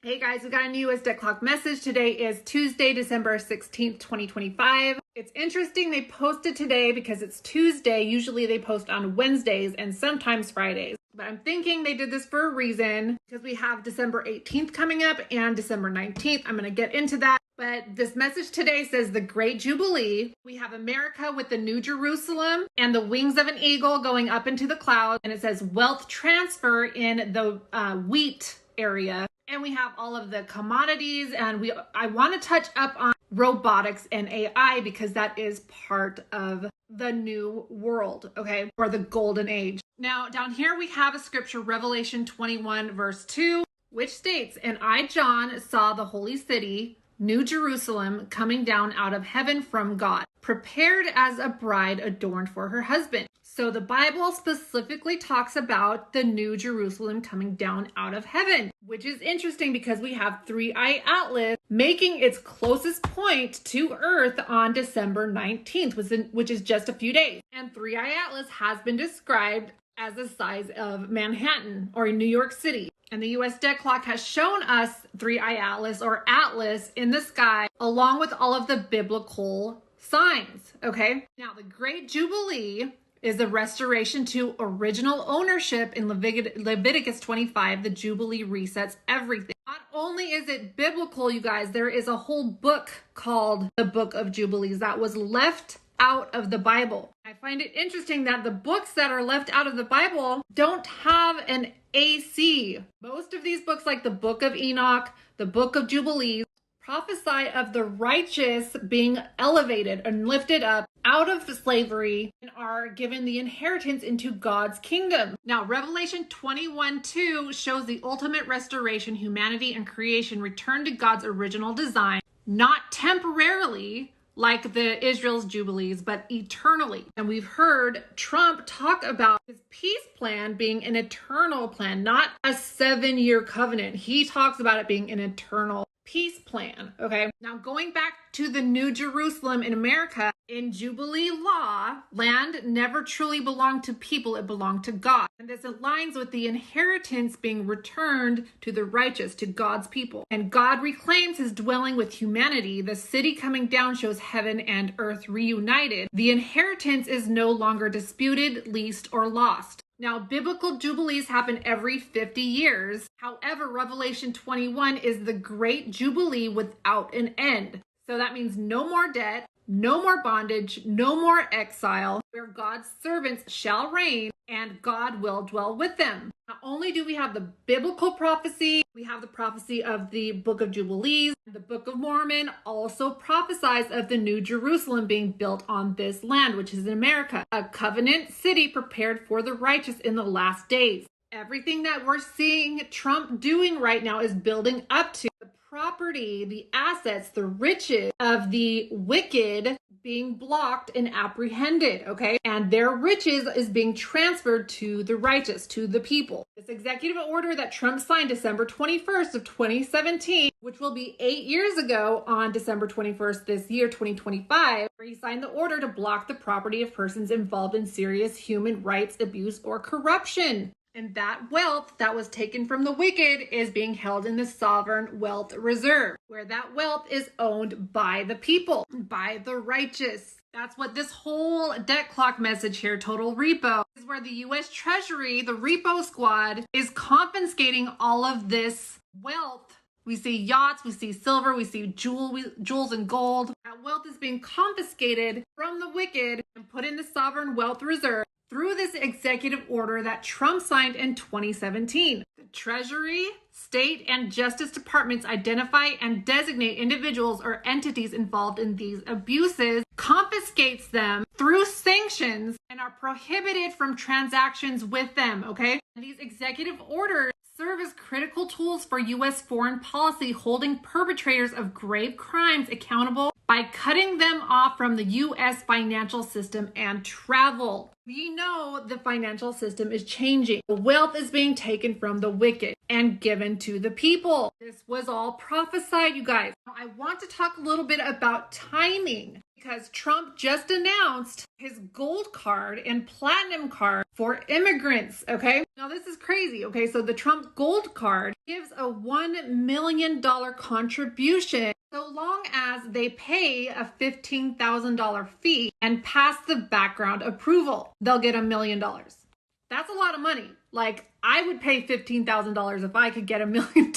Hey guys, we got a new US Debt Clock message. Today is Tuesday, December 16th, 2025. It's interesting they posted today because it's Tuesday. Usually they post on Wednesdays and sometimes Fridays. But I'm thinking they did this for a reason because we have December 18th coming up and December 19th. I'm going to get into that. But this message today says the Great Jubilee. We have America with the New Jerusalem and the wings of an eagle going up into the clouds. And it says wealth transfer in the wheat area. And we have all of the commodities, and I want to touch up on robotics and AI because that is part of the new world, okay, or the golden age. Now, down here we have a scripture, Revelation 21, verse 2, which states, "And I, John, saw the holy city, New Jerusalem, coming down out of heaven from God, prepared as a bride adorned for her husband." So the Bible specifically talks about the New Jerusalem coming down out of heaven, which is interesting because we have 3i Atlas making its closest point to Earth on December 19th, which is just a few days. And 3i Atlas has been described as the size of Manhattan or New York City. And the US Debt Clock has shown us 3i Atlas or Atlas in the sky along with all of the biblical signs, okay? Now, the Great Jubilee is the restoration to original ownership in Leviticus 25. The Jubilee resets everything. Not only is it biblical, you guys, there is a whole book called the Book of Jubilees that was left out of the Bible. I find it interesting that the books that are left out of the Bible don't have an AC. Most of these books, like the Book of Enoch, the Book of Jubilees, prophesy of the righteous being elevated and lifted up out of slavery and are given the inheritance into God's kingdom. Now, Revelation 21:2 shows the ultimate restoration, humanity and creation return to God's original design, not temporarily like the Israel's Jubilees, but eternally. And we've heard Trump talk about his peace plan being an eternal plan, not a 7-year covenant. He talks about it being an eternal peace plan, okay? Now, going back to the New Jerusalem in America, in Jubilee law, land never truly belonged to people, it belonged to God. And this aligns with the inheritance being returned to the righteous, to God's people. And God reclaims his dwelling with humanity. The city coming down shows heaven and earth reunited. The inheritance is no longer disputed, leased, or lost. Now, biblical jubilees happen every 50 years. However, Revelation 21 is the great jubilee without an end. So that means no more debt, no more bondage, no more exile, where God's servants shall reign and God will dwell with them. Not only do we have the biblical prophecy, we have the prophecy of the Book of Jubilees. The Book of Mormon also prophesies of the New Jerusalem being built on this land, which is in America, a covenant city prepared for the righteous in the last days. Everything that we're seeing Trump doing right now is building up to the property, the assets, the riches of the wicked being blocked and apprehended, okay? And their riches is being transferred to the righteous, to the people. This executive order that Trump signed December 21st of 2017, which will be 8 years ago on December 21st this year, 2025, where he signed the order to block the property of persons involved in serious human rights abuse or corruption. And that wealth that was taken from the wicked is being held in the sovereign wealth reserve, where that wealth is owned by the people, by the righteous. That's what this whole debt clock message here, total repo, is where the U.S. Treasury, the repo squad, is confiscating all of this wealth. We see yachts, we see silver, we see jewels and gold. That wealth is being confiscated from the wicked and put in the sovereign wealth reserve through this executive order that Trump signed in 2017. The Treasury, State, and Justice Departments identify and designate individuals or entities involved in these abuses, confiscates them through sanctions, and are prohibited from transactions with them, okay? And these executive orders serve as critical tools for U.S. foreign policy, holding perpetrators of grave crimes accountable by cutting them off from the U.S. financial system and travel. We know the financial system is changing. The wealth is being taken from the wicked and given to the people. This was all prophesied, you guys. Now, I want to talk a little bit about timing. Because Trump just announced his gold card and platinum card for immigrants, okay? Now this is crazy, okay? So the Trump gold card gives a $1 million contribution so long as they pay a $15,000 fee and pass the background approval. They'll get $1 million. That's a lot of money. Like, I would pay $15,000 if I could get $1 million,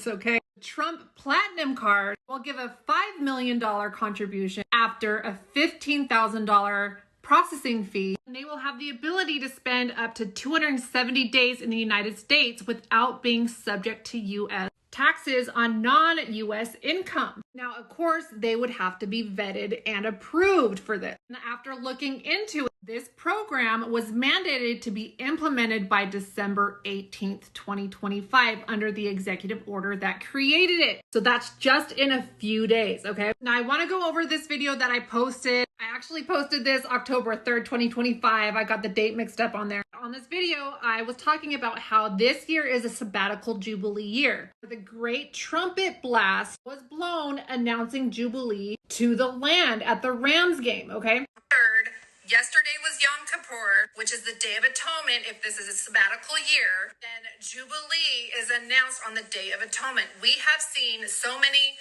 okay? Trump Platinum Card will give a $5 million contribution after a $15,000 processing fee. And they will have the ability to spend up to 270 days in the United States without being subject to U.S. taxes on non-U.S. income. Now, of course, they would have to be vetted and approved for this. And after looking into it, this program was mandated to be implemented by December 18th, 2025 under the executive order that created it. So that's just in a few days, okay? Now, I want to go over this video that I posted. I actually posted this October 3rd, 2025. I got the date mixed up on there. On this video, I was talking about how this year is a sabbatical Jubilee year. The great trumpet blast was blown announcing Jubilee to the land at the Rams game, okay? Third, yesterday was Yom Kippur, which is the Day of Atonement. If this is a sabbatical year, then Jubilee is announced on the Day of Atonement. We have seen so many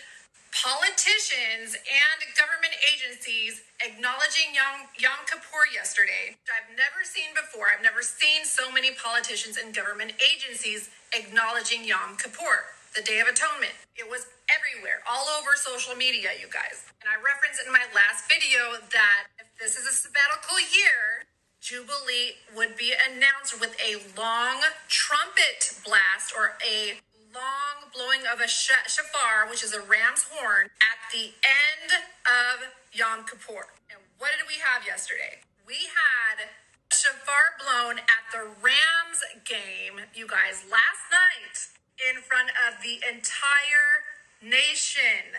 politicians and government agencies acknowledging Yom Kippur yesterday. I've never seen before. I've never seen so many politicians and government agencies acknowledging Yom Kippur, the Day of Atonement. It was everywhere, all over social media, you guys. And I referenced in my last video that if this is a sabbatical year, Jubilee would be announced with a long trumpet blast or a long blowing of a shofar, which is a ram's horn, at the end of Yom Kippur. And what did we have yesterday? We had a shofar blown at the Rams game, you guys, last night in front of the entire nation.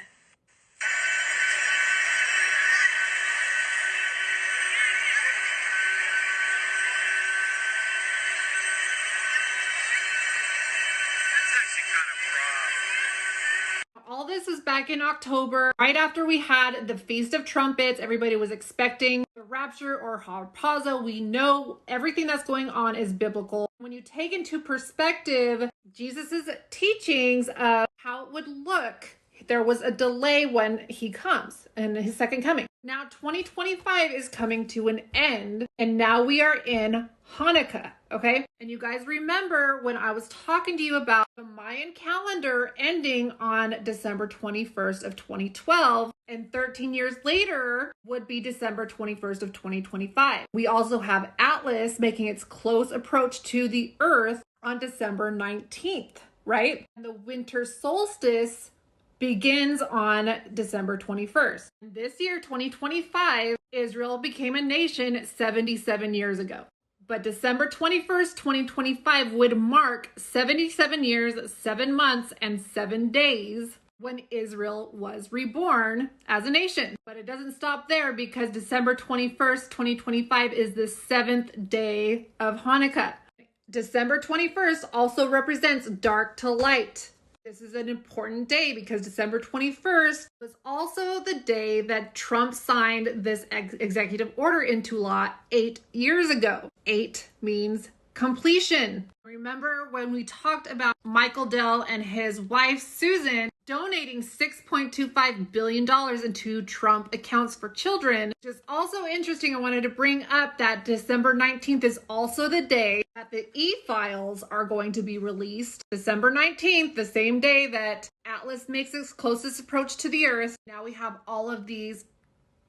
All this was back in October, right after we had the Feast of Trumpets. Everybody was expecting the rapture or harpazo. We know everything that's going on is biblical. When you take into perspective Jesus's teachings of how it would look, there was a delay when he comes and his second coming. Now 2025 is coming to an end, and now we are in Hanukkah, okay? And you guys remember when I was talking to you about the Mayan calendar ending on December 21st of 2012, and 13 years later would be December 21st of 2025. We also have Atlas making its close approach to the Earth on December 19th, right? And the winter solstice begins on December 21st. This year, 2025, Israel became a nation 77 years ago. But December 21st, 2025 would mark 77 years, 7 months, and 7 days when Israel was reborn as a nation. But it doesn't stop there, because December 21st, 2025 is the 7th day of Hanukkah. December 21st also represents dark to light. This is an important day because December 21st was also the day that Trump signed this executive order into law 8 years ago. 8 means completion. Remember when we talked about Michael Dell and his wife Susan donating $6.25 billion into Trump accounts for children? Which is also interesting. I wanted to bring up that December 19th is also the day that the e-files are going to be released. December 19th, the same day that Atlas makes its closest approach to the Earth. Now we have all of these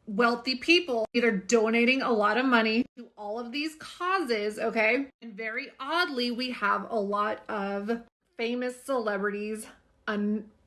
wealthy people either donating a lot of money to all of these causes, okay? And very oddly, we have a lot of famous celebrities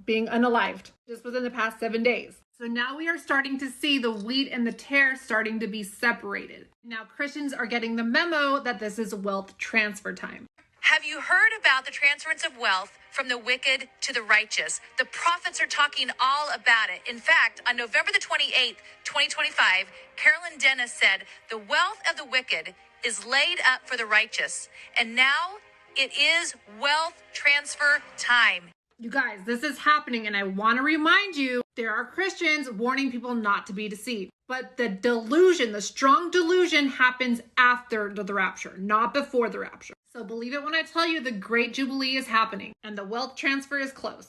being unalived just within the past 7 days. So now we are starting to see the wheat and the tare starting to be separated. Now Christians are getting the memo that this is wealth transfer time. Have you heard about the transference of wealth from the wicked to the righteous? The prophets are talking all about it. In fact, on November the 28th, 2025, Carolyn Dennis said, "The wealth of the wicked is laid up for the righteous, and now it is wealth transfer time." You guys, this is happening, and I want to remind you There are Christians warning people not to be deceived. But the delusion, the strong delusion, happens after the rapture, not before the rapture. So believe it when I tell you the Great Jubilee is happening and the wealth transfer is close.